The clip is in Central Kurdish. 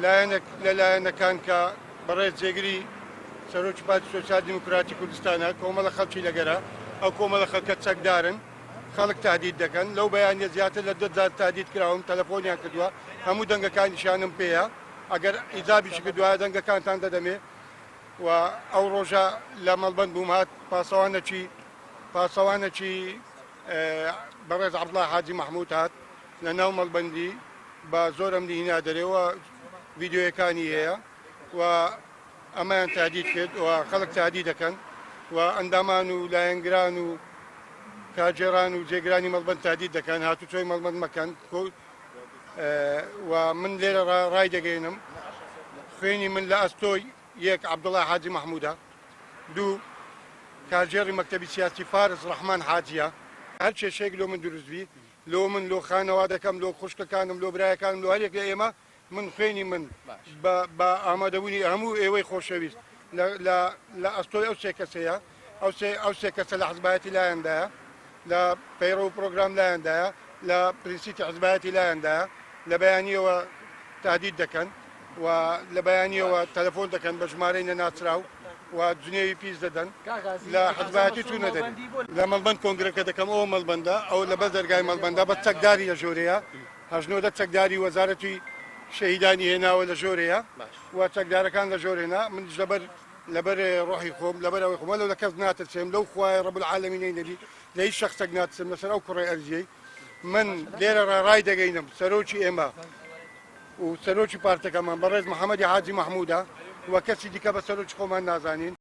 لایەنەکان کە بەڕێز جێگری سەرۆکی پارتی سۆسیال دیموکراتی کوردستانە کۆمەڵە خەڵکی لەگەرە ئەو کۆمەڵە خەڵکە چەکدارن خەڵک تادید دەکەن لەو بەیانیە زیاتر لە 2000 تادید کراوم تەلەفۆنیان کردووە هەموو دەنگەکانیشانم پێیە ئەگەر ئیزابیش کردووە دەنگەکانتان دەدەمێ و ئەو ڕۆژە لە مەڵبەند بووم هات پاسەوانەکی بەڕێز عەبدوڵڵا حاجی مەحموود هات لە ناو مەڵبەندی بە زۆر ئەمنی هینا دەرێەوە ڤیدیۆیەکانی هەیە و ئەمایان تادید کرد و خەڵک تادید دەکەن و ئەندامان و لایەنگران و کارجێران و جێگرانی مەڵبەند تادید دەکەن هاتوچۆی مەڵبەند مەکەن و من لێرە ڕای دەگەێنم خوێنی من لە ئەستۆی یەک عەبدوڵڵا حاجی مەحموودە دوو کارجێڕی مەکتەبی سیاسی فارس ڕەحمان حاجیە هەر کێشەیەک لۆ من دروستبی لۆ من لۆ خانەوادەکەم لۆ خوشکەکانم لۆ برایەکانم لۆ هەرێک لە ئێمە من خوێنی من بە ئامادەبوونی هەموو ئێوەی خۆشەویست لە ئەستۆی ئەو سێ کەسەیە ئەو سێ کەسە لە حزبایەتی لایەندایە لە پەیڕە و پرۆگرام لایەندایە لە پرینسیپی حزبایەتی لایەندایە لە بەیانیەوە تادید دەکەن و لە بەیانیەوە تەلەفۆن دەکەن بە ژمارەی نەناسراو و جنێوی پیس دەدەن لە حزبایەتی چوو نەدەن لە مەڵبەند کۆنگرەکە دەکەم ئەوە مەڵبەندە ئەو لە بەر دەرگای مەڵبەندە بە چەکداری لە ژۆرەیە هەژنۆدە چەکداری وەزارەتی شەهیدانی هێناوە لە ژۆرەیە و چەکدارەکان لە ژۆرێنا منش لەبەر ڕۆحی خۆم لەبەر ئەوەی خۆم لەو لە کەس ناترسێم لەو خوایە ڕەب العالەمینەی نەبی لە هیچ شەخسێک ناترسم لەسەر ئەو کوڕی ئەرزیەی من لێرە ڕای دەگەینم سەرۆکی ئێمە و سەرۆکی پارتەکەمان بەڕێز محەممەدی حاجی مەحموودە و کەسی دیکە بە سەرۆکی خۆمان نازانین